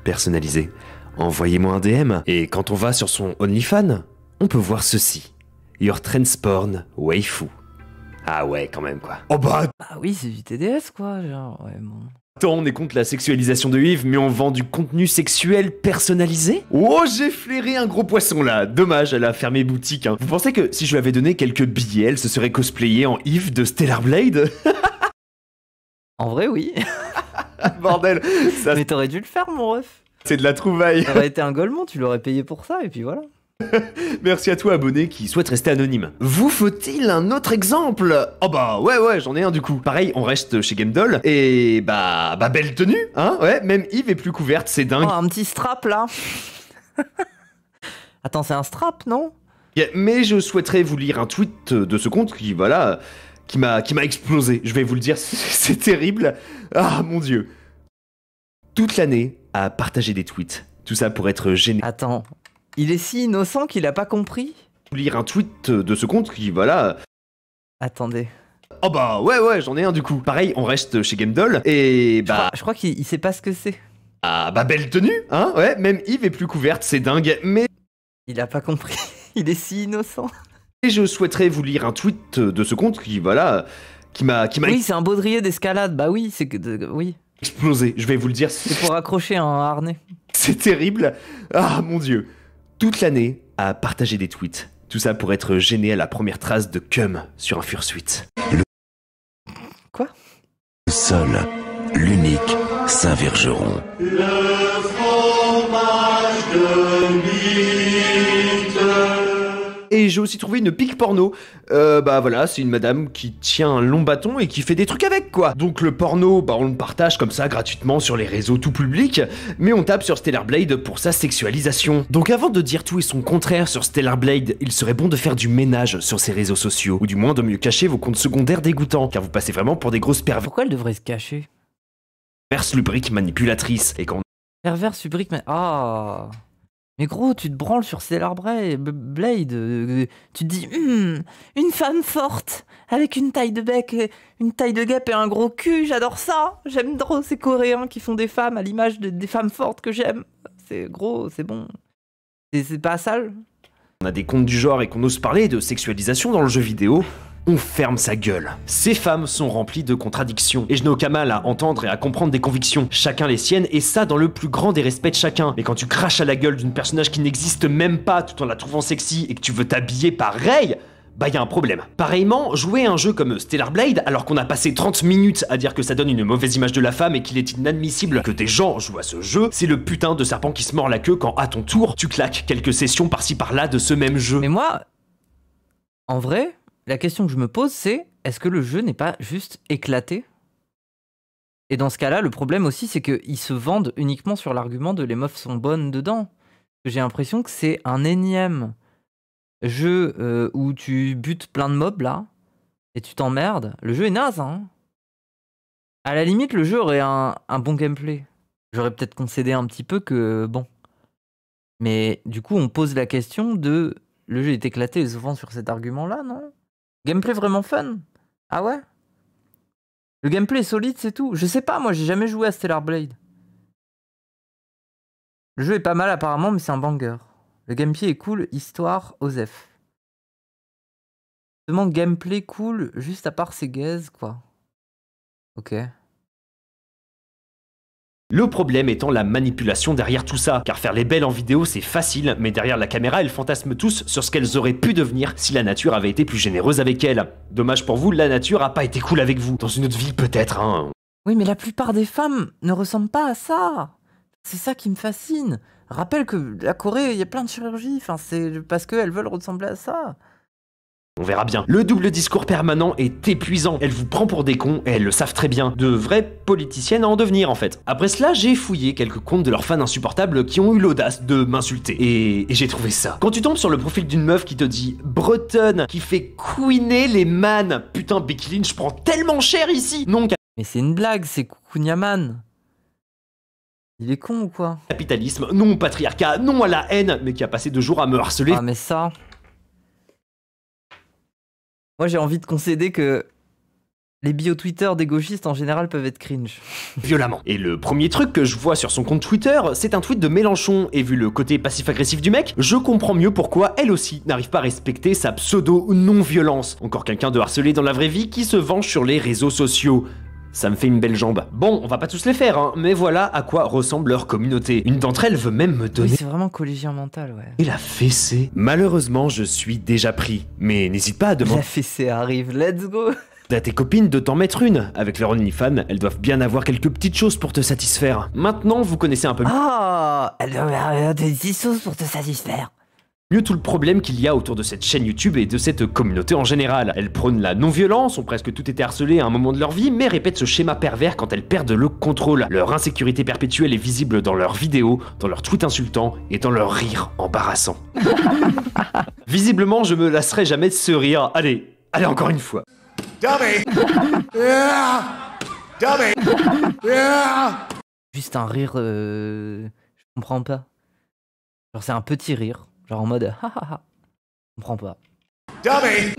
personnalisé. Envoyez-moi un DM. Et quand on va sur son OnlyFans, on peut voir ceci. Your Transporn Waifu. Ah ouais, quand même, quoi. Oh bah... Bah oui, c'est du TDS, quoi, genre, ouais, bon... Attends, on est contre la sexualisation de Eve, mais on vend du contenu sexuel personnalisé? Oh, j'ai flairé un gros poisson, là. Dommage, elle a fermé boutique, hein. Vous pensez que si je lui avais donné quelques billets, elle se serait cosplayée en Eve de Stellar Blade? En vrai, oui. Bordel, ça... Mais t'aurais dû le faire, mon ref. C'est de la trouvaille. Ça aurait été un golemont, tu l'aurais payé pour ça, et puis voilà. Merci à toi abonné qui souhaite rester anonyme. Vous faut-il un autre exemple? Oh bah ouais, j'en ai un du coup. Pareil, on reste chez Game Doll et bah belle tenue, hein. Ouais, même Eve est plus couverte, c'est dingue. Oh, un petit strap là. Attends, c'est un strap, non? Yeah, mais je souhaiterais vous lire un tweet de ce compte qui, voilà, qui m'a explosé. Je vais vous le dire, c'est terrible. Ah mon dieu. Toute l'année à partager des tweets. Tout ça pour être gêné. Attends. Il est si innocent qu'il a pas compris. Lire un tweet de ce compte qui, voilà... Attendez. Oh bah ouais, j'en ai un du coup. Pareil, on reste chez Game Doll et bah... Je crois qu'il sait pas ce que c'est. Ah bah belle tenue, hein. Ouais, même Eve est plus couverte, c'est dingue, mais... Il a pas compris. Il est si innocent. Et je souhaiterais vous lire un tweet de ce compte qui, voilà... Qui m'a... Oui, c'est un baudrier d'escalade, bah oui, c'est que... Oui. Explosé, je vais vous le dire. C'est pour accrocher un harnais. C'est terrible. Ah mon dieu. Toute l'année à partager des tweets. Tout ça pour être gêné à la première trace de cum sur un fursuit. Quoi? Le seul, l'unique Saint-Vergeron. Le fromage de mythe. Et j'ai aussi trouvé une pique porno. Bah voilà, c'est une madame qui tient un long bâton et qui fait des trucs avec, quoi. Donc le porno, bah on le partage comme ça gratuitement sur les réseaux tout publics, mais on tape sur Stellar Blade pour sa sexualisation. Donc avant de dire tout et son contraire sur Stellar Blade, il serait bon de faire du ménage sur ses réseaux sociaux, ou du moins de mieux cacher vos comptes secondaires dégoûtants, car vous passez vraiment pour des grosses pervers. Pourquoi elle devrait se cacher? Perverse lubrique manipulatrice, et quand... Perverse lubrique Ah... Mais gros, tu te branles sur Stellar Blade, tu te dis, une femme forte, avec une taille de bec, une taille de guêpe et un gros cul, j'adore ça. J'aime trop ces Coréens qui font des femmes à l'image des femmes fortes que j'aime. C'est gros, c'est bon. C'est pas sale. On a des comptes du genre et qu'on ose parler de sexualisation dans le jeu vidéo. on ferme sa gueule. Ces femmes sont remplies de contradictions, et je n'ai aucun mal à entendre et à comprendre des convictions, chacun les siennes, et ça dans le plus grand des respects de chacun. Mais quand tu craches à la gueule d'une personnage qui n'existe même pas tout en la trouvant sexy et que tu veux t'habiller pareil, bah y a un problème. Pareillement, jouer à un jeu comme Stellar Blade, alors qu'on a passé 30 minutes à dire que ça donne une mauvaise image de la femme et qu'il est inadmissible que des gens jouent à ce jeu, c'est le putain de serpent qui se mord la queue quand à ton tour, tu claques quelques sessions par-ci par-là de ce même jeu. Mais moi, en vrai, la question que je me pose c'est, est-ce que le jeu n'est pas juste éclaté? Et dans ce cas-là, le problème aussi, c'est qu'ils se vendent uniquement sur l'argument de les meufs sont bonnes dedans. J'ai l'impression que c'est un énième jeu où tu butes plein de mobs là, et tu t'emmerdes. Le jeu est naze, hein. À la limite, le jeu aurait un bon gameplay. J'aurais peut-être concédé un petit peu que bon. Mais du coup, on pose la question de... Le jeu est éclaté souvent sur cet argument-là, non? Gameplay vraiment fun? Ah ouais? Le gameplay est solide, c'est tout. Je sais pas, moi j'ai jamais joué à Stellar Blade. Le jeu est pas mal apparemment, mais c'est un banger. Le gameplay est cool, histoire, Osef. Justement, gameplay cool, juste à part ces gazes, quoi. Ok. Le problème étant la manipulation derrière tout ça, car faire les belles en vidéo c'est facile, mais derrière la caméra elles fantasment tous sur ce qu'elles auraient pu devenir si la nature avait été plus généreuse avec elles. Dommage pour vous, la nature a pas été cool avec vous. Dans une autre vie peut-être, hein. Oui, mais la plupart des femmes ne ressemblent pas à ça. C'est ça qui me fascine. Rappelle que la Corée, il y a plein de chirurgies, enfin c'est parce qu'elles veulent ressembler à ça. On verra bien. Le double discours permanent est épuisant. Elles vous prend pour des cons et elles le savent très bien. De vraies politiciennes à en devenir en fait. Après cela, j'ai fouillé quelques comptes de leurs fans insupportables qui ont eu l'audace de m'insulter. Et j'ai trouvé ça. Quand tu tombes sur le profil d'une meuf qui te dit bretonne, qui fait couiner les man. Putain, Becky Lynch prend tellement cher ici. Non, mais c'est une blague, c'est Kounyaman. Il est con ou quoi? Capitalisme, non patriarcat, non à la haine, mais qui a passé 2 jours à me harceler. Ah mais ça... Moi j'ai envie de concéder que les bio Twitter des gauchistes en général peuvent être cringe. Violemment. Et le premier truc que je vois sur son compte Twitter, c'est un tweet de Mélenchon, et vu le côté passif-agressif du mec, je comprends mieux pourquoi elle aussi n'arrive pas à respecter sa pseudo-non-violence. Encore quelqu'un de harcelé dans la vraie vie qui se venge sur les réseaux sociaux. Ça me fait une belle jambe. Bon, on va pas tous les faire, hein, mais voilà à quoi ressemble leur communauté. Une d'entre elles veut même me donner... Oui, c'est vraiment collégien mental, ouais. Et la fessée. Malheureusement, je suis déjà pris. Mais n'hésite pas à demander... La fessée arrive, let's go. À tes copines de t'en mettre une. Avec leur OnlyFans, elles doivent bien avoir quelques petites choses pour te satisfaire. Maintenant, vous connaissez un peu... Ah, elles doivent avoir des petites choses pour te satisfaire. Mieux tout le problème qu'il y a autour de cette chaîne YouTube et de cette communauté en général. Elles prônent la non-violence, ont presque tout été harcelées à un moment de leur vie, mais répètent ce schéma pervers quand elles perdent le contrôle. Leur insécurité perpétuelle est visible dans leurs vidéos, dans leurs tweets insultants et dans leurs rires embarrassants. Visiblement, je me lasserai jamais de ce rire. Allez encore une fois. Dummy! Yeah! Dummy! Yeah! Juste un rire, je comprends pas. Genre c'est un petit rire. Genre en mode hahaha. Je comprends pas. Dummy!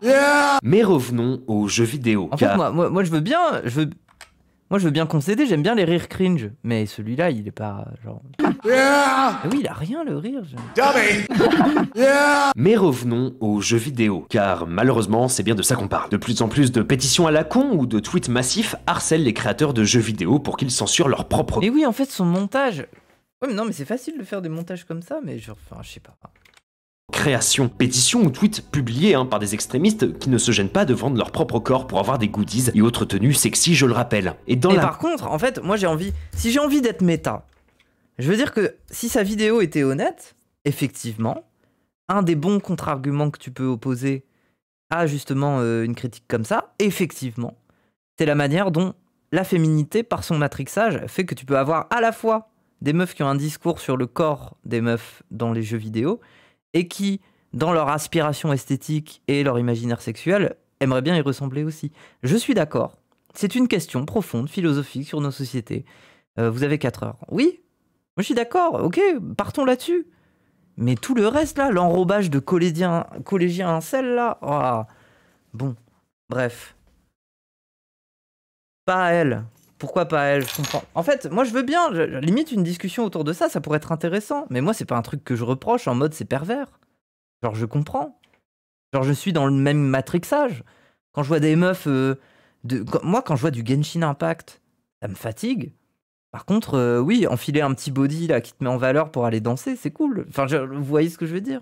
Yeah! Mais revenons aux jeux vidéo. En fait, moi je veux bien concéder, j'aime bien les rires cringe. Mais celui-là, il est pas genre. Yeah! Mais oui, il a rien le rire. Dummy! Yeah! Mais revenons aux jeux vidéo, car malheureusement, c'est bien de ça qu'on parle. De plus en plus de pétitions à la con ou de tweets massifs harcèlent les créateurs de jeux vidéo pour qu'ils censurent leur propre... Mais oui, en fait, son montage... Ouais, mais non, mais c'est facile de faire des montages comme ça, mais genre, enfin, je sais pas. Création, pétition ou tweets publiés par des extrémistes qui ne se gênent pas de vendre leur propre corps pour avoir des goodies et autres tenues sexy, je le rappelle. Et par contre, en fait, moi j'ai envie... Si j'ai envie d'être méta, je veux dire que si sa vidéo était honnête, effectivement, un des bons contre-arguments que tu peux opposer à justement une critique comme ça, effectivement, c'est la manière dont la féminité, par son matrixage, fait que tu peux avoir à la fois des meufs qui ont un discours sur le corps des meufs dans les jeux vidéo et qui, dans leur aspiration esthétique et leur imaginaire sexuel, aimeraient bien y ressembler aussi. Je suis d'accord. C'est une question profonde, philosophique sur nos sociétés. Vous avez 4 heures. Oui, moi je suis d'accord, ok, partons là-dessus. Mais tout le reste là, l'enrobage de collégiens incel là, oh, bon, bref. Pas à elle. Pourquoi pas elle? Je comprends. En fait, moi je veux bien, limite une discussion autour de ça, ça pourrait être intéressant. Mais moi c'est pas un truc que je reproche en mode c'est pervers. Genre je comprends. Genre, je suis dans le même matrixage. Quand je vois des meufs... Moi, quand je vois du Genshin Impact, ça me fatigue. Par contre, oui, enfiler un petit body là qui te met en valeur pour aller danser, c'est cool. Enfin, vous voyez ce que je veux dire?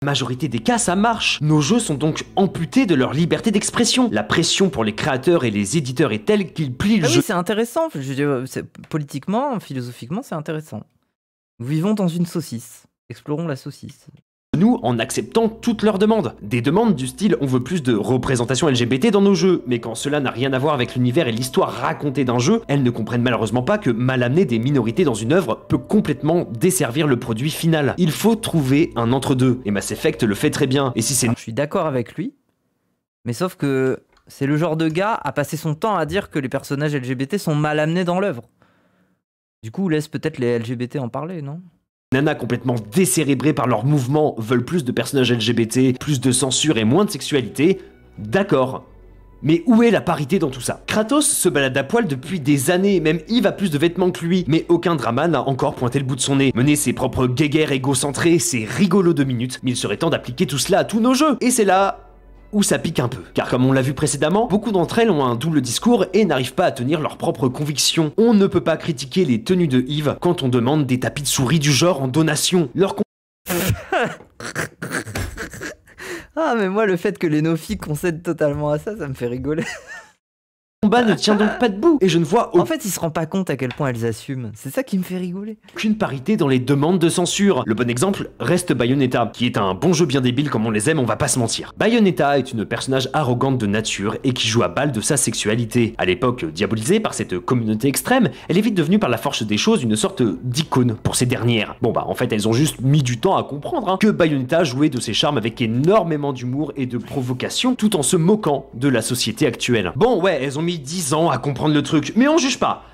La majorité des cas, ça marche. Nos jeux sont donc amputés de leur liberté d'expression. La pression pour les créateurs et les éditeurs est telle qu'ils plient le jeu. Oui, c'est intéressant. Je veux dire, politiquement, philosophiquement, c'est intéressant. Nous vivons dans une saucisse. Explorons la saucisse. Nous, en acceptant toutes leurs demandes. Des demandes du style on veut plus de représentation LGBT dans nos jeux, mais quand cela n'a rien à voir avec l'univers et l'histoire racontée d'un jeu, elles ne comprennent malheureusement pas que mal amener des minorités dans une œuvre peut complètement desservir le produit final. Il faut trouver un entre-deux, et Mass Effect le fait très bien. Et si c'est... Je suis d'accord avec lui, mais sauf que c'est le genre de gars à passer son temps à dire que les personnages LGBT sont mal amenés dans l'œuvre. Du coup, laisse peut-être les LGBT en parler, non ? Nanas complètement décérébrées par leurs mouvements veulent plus de personnages LGBT, plus de censure et moins de sexualité. D'accord. Mais où est la parité dans tout ça? Kratos se balade à poil depuis des années, même Yves a plus de vêtements que lui, mais aucun drama n'a encore pointé le bout de son nez. Mener ses propres guéguerres égocentrés, c'est rigolo 2 minutes, mais il serait temps d'appliquer tout cela à tous nos jeux. Et c'est là où ça pique un peu. Car comme on l'a vu précédemment, beaucoup d'entre elles ont un double discours et n'arrivent pas à tenir leurs propres convictions. On ne peut pas critiquer les tenues de Yves quand on demande des tapis de souris du genre en donation. Ah mais moi le fait que les no-filles concèdent totalement à ça, ça me fait rigoler. Le combat ne tient donc pas debout et je ne vois En fait, il se rend pas compte à quel point elles assument. C'est ça qui me fait rigoler. Aucune parité dans les demandes de censure. Le bon exemple reste Bayonetta, qui est un bon jeu bien débile comme on les aime, on va pas se mentir. Bayonetta est une personnage arrogante de nature et qui joue à balle de sa sexualité. À l'époque diabolisée par cette communauté extrême, elle est vite devenue par la force des choses une sorte d'icône pour ces dernières. Bon bah en fait elles ont juste mis du temps à comprendre que Bayonetta jouait de ses charmes avec énormément d'humour et de provocation tout en se moquant de la société actuelle. Bon ouais, elles ont mis 10 ans à comprendre le truc, mais on juge pas.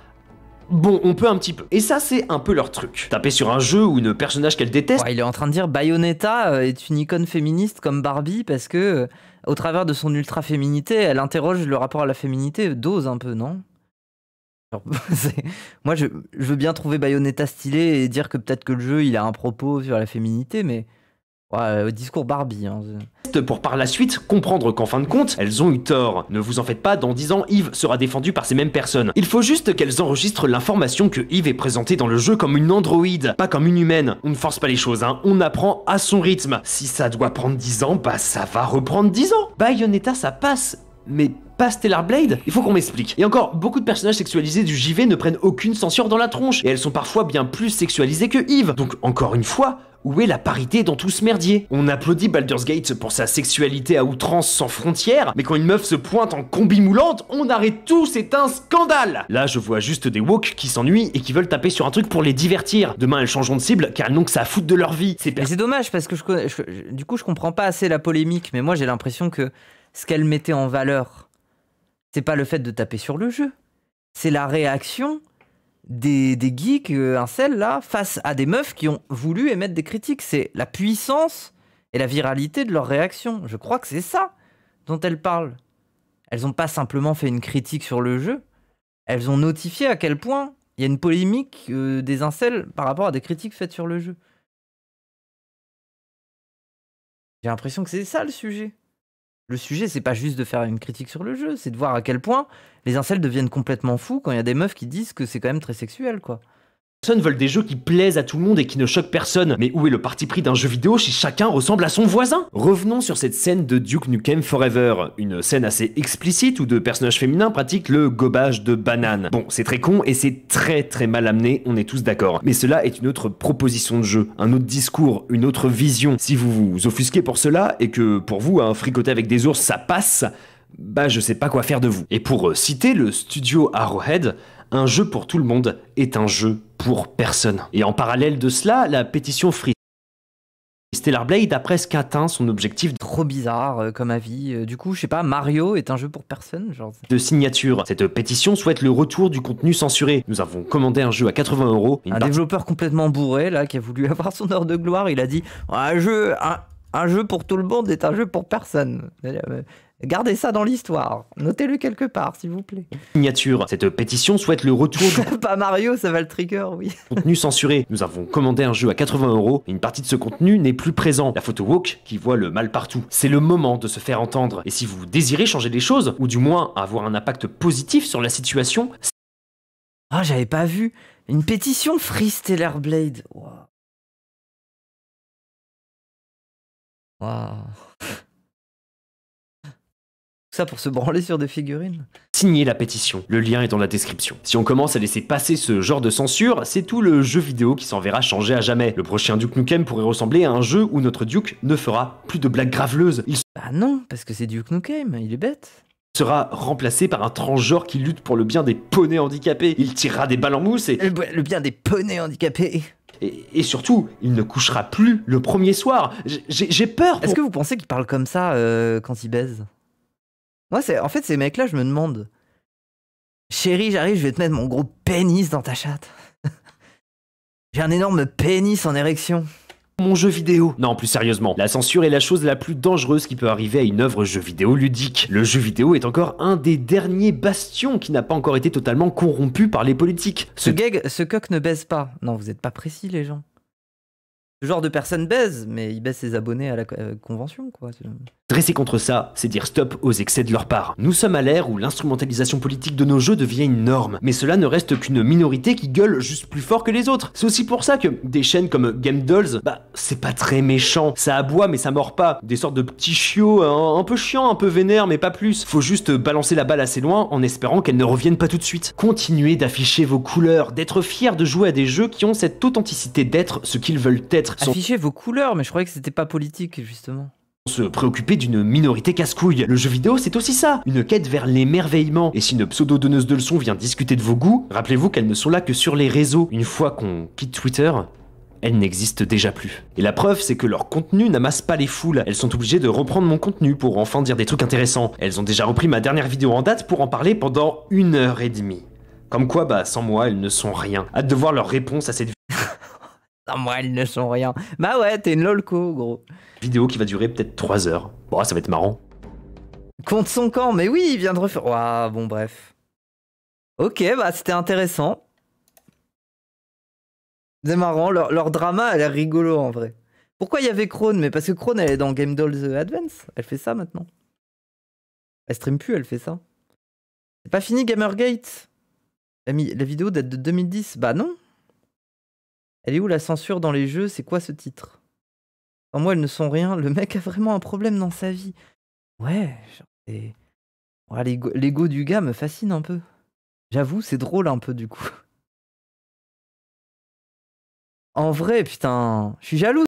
Bon, on peut un petit peu. Et ça, c'est un peu leur truc. Taper sur un jeu ou une personnage qu'elle déteste. Ouais, il est en train de dire Bayonetta est une icône féministe comme Barbie parce que, au travers de son ultra-féminité, elle interroge le rapport à la féminité. Dose un peu, non? Genre, moi, je veux bien trouver Bayonetta stylé et dire que peut-être que le jeu, il a un propos sur la féminité, mais... Ouais, discours Barbie. Hein. Pour par la suite comprendre qu'en fin de compte, elles ont eu tort. Ne vous en faites pas, dans 10 ans, Yves sera défendu par ces mêmes personnes. Il faut juste qu'elles enregistrent l'information que Yves est présenté dans le jeu comme une androïde, pas comme une humaine. On ne force pas les choses, hein. On apprend à son rythme. Si ça doit prendre 10 ans, bah ça va reprendre 10 ans. Bayonetta, ça passe. Mais pas Stellar Blade? Il faut qu'on m'explique. Et encore, beaucoup de personnages sexualisés du JV ne prennent aucune censure dans la tronche, et elles sont parfois bien plus sexualisées que Yves. Donc encore une fois, où est la parité dans tout ce merdier? On applaudit Baldur's Gate pour sa sexualité à outrance sans frontières, mais quand une meuf se pointe en combi moulante, on arrête tout, c'est un scandale! Là, je vois juste des woke qui s'ennuient et qui veulent taper sur un truc pour les divertir. Demain, elles changeront de cible car elles n'ont que ça à foutre de leur vie. Mais c'est dommage parce que du coup, je comprends pas assez la polémique, mais moi j'ai l'impression que ce qu'elle mettait en valeur, c'est pas le fait de taper sur le jeu, c'est la réaction des geeks incels là face à des meufs qui ont voulu émettre des critiques. C'est la puissance et la viralité de leur réaction. Je crois que c'est ça dont elles parlent. Elles ont pas simplement fait une critique sur le jeu, elles ont notifié à quel point il y a une polémique des incels par rapport à des critiques faites sur le jeu. J'ai l'impression que c'est ça le sujet. Le sujet, c'est pas juste de faire une critique sur le jeu, c'est de voir à quel point les incels deviennent complètement fous quand il y a des meufs qui disent que c'est quand même très sexuel, quoi. Personne veulent des jeux qui plaisent à tout le monde et qui ne choquent personne. Mais où est le parti pris d'un jeu vidéo si chacun ressemble à son voisin? Revenons sur cette scène de Duke Nukem Forever. Une scène assez explicite où 2 personnages féminins pratiquent le gobage de bananes. Bon, c'est très con et c'est très très mal amené, on est tous d'accord. Mais cela est une autre proposition de jeu, un autre discours, une autre vision. Si vous vous offusquez pour cela et que pour vous, fricoter avec des ours ça passe, bah je sais pas quoi faire de vous. Et pour citer le studio Arrowhead, un jeu pour tout le monde est un jeu pour personne. Et en parallèle de cela, la pétition Free Stellar Blade a presque atteint son objectif. Trop bizarre comme avis. Du coup, je sais pas, Mario est un jeu pour personne, genre. De signature. Cette pétition souhaite le retour du contenu censuré. Nous avons commandé un jeu à 80 €. Un développeur complètement bourré là qui a voulu avoir son heure de gloire. Il a dit un Un jeu pour tout le monde est un jeu pour personne. Gardez ça dans l'histoire. Notez-le quelque part, s'il vous plaît. Signature. Cette pétition souhaite le retour du Pas Mario, ça va le trigger, oui. contenu censuré. Nous avons commandé un jeu à 80 €, et une partie de ce contenu n'est plus présent. La photo woke qui voit le mal partout. C'est le moment de se faire entendre. Et si vous désirez changer les choses, ou du moins avoir un impact positif sur la situation... Ah, j'avais pas vu. Une pétition Free Stellar Blade. Wow. Wow. Tout ça pour se branler sur des figurines. Signez la pétition, le lien est dans la description. Si on commence à laisser passer ce genre de censure, c'est tout le jeu vidéo qui s'en verra changer à jamais. Le prochain Duke Nukem pourrait ressembler à un jeu où notre Duke ne fera plus de blagues graveleuses. Il Bah non, parce que c'est Duke Nukem, il est bête. sera remplacé par un transgenre qui lutte pour le bien des poneys handicapés. Il tirera des balles en mousse et... Le bien des poneys handicapés. Et surtout, il ne couchera plus le premier soir. J'ai peur pour... Est-ce que vous pensez qu'il parle comme ça quand il baise? Moi, en fait, ces mecs-là, je me demande. Chérie, j'arrive, je vais te mettre mon gros pénis dans ta chatte. J'ai un énorme pénis en érection. Mon jeu vidéo. Non, plus sérieusement, la censure est la chose la plus dangereuse qui peut arriver à une œuvre jeu vidéo ludique. Le jeu vidéo est encore un des derniers bastions qui n'a pas encore été totalement corrompu par les politiques. Ce coq ne baise pas. Non, vous êtes pas précis, les gens. Ce genre de personne baise, mais il baise ses abonnés à la convention, quoi. Dresser contre ça, c'est dire stop aux excès de leur part. Nous sommes à l'ère où l'instrumentalisation politique de nos jeux devient une norme, mais cela ne reste qu'une minorité qui gueule juste plus fort que les autres. C'est aussi pour ça que des chaînes comme Game Dolls, bah c'est pas très méchant, ça aboie mais ça mord pas. Des sortes de petits chiots un peu chiants, un peu vénères, mais pas plus. Faut juste balancer la balle assez loin en espérant qu'elle ne revienne pas tout de suite. Continuez d'afficher vos couleurs, d'être fiers de jouer à des jeux qui ont cette authenticité d'être ce qu'ils veulent être. Afficher vos couleurs, mais je croyais que c'était pas politique, justement. Se préoccuper d'une minorité casse-couille. Le jeu vidéo, c'est aussi ça, une quête vers l'émerveillement. Et si une pseudo-donneuse de leçons vient discuter de vos goûts, rappelez-vous qu'elles ne sont là que sur les réseaux. Une fois qu'on quitte Twitter, elles n'existent déjà plus. Et la preuve, c'est que leur contenu n'amasse pas les foules. Elles sont obligées de reprendre mon contenu pour enfin dire des trucs intéressants. Elles ont déjà repris ma dernière vidéo en date pour en parler pendant 1h30. Comme quoi, bah, sans moi, elles ne sont rien. Hâte de voir leur réponse à cette vidéo. Sans moi, elles ne sont rien. Bah ouais, t'es une lolco, gros. Vidéo qui va durer peut-être 3 heures. Bon, ça va être marrant. Contre son camp, mais oui, il vient de refaire... Ouah, bon, bref. Ok, bah c'était intéressant. C'est marrant, leur drama a l'air rigolo, en vrai. Pourquoi il y avait Krone? Mais parce que Krone, elle est dans Game Dolls Advance. Elle fait ça, maintenant. Elle stream plus, elle fait ça. C'est pas fini, Gamergate? La vidéo date de 2010. Bah non. Elle est où la censure dans les jeux? C'est quoi ce titre? Sans moi, elles ne sont rien. Le mec a vraiment un problème dans sa vie. Ouais, ouais, l'ego du gars me fascine un peu. J'avoue, c'est drôle un peu du coup. En vrai, putain, je suis jaloux.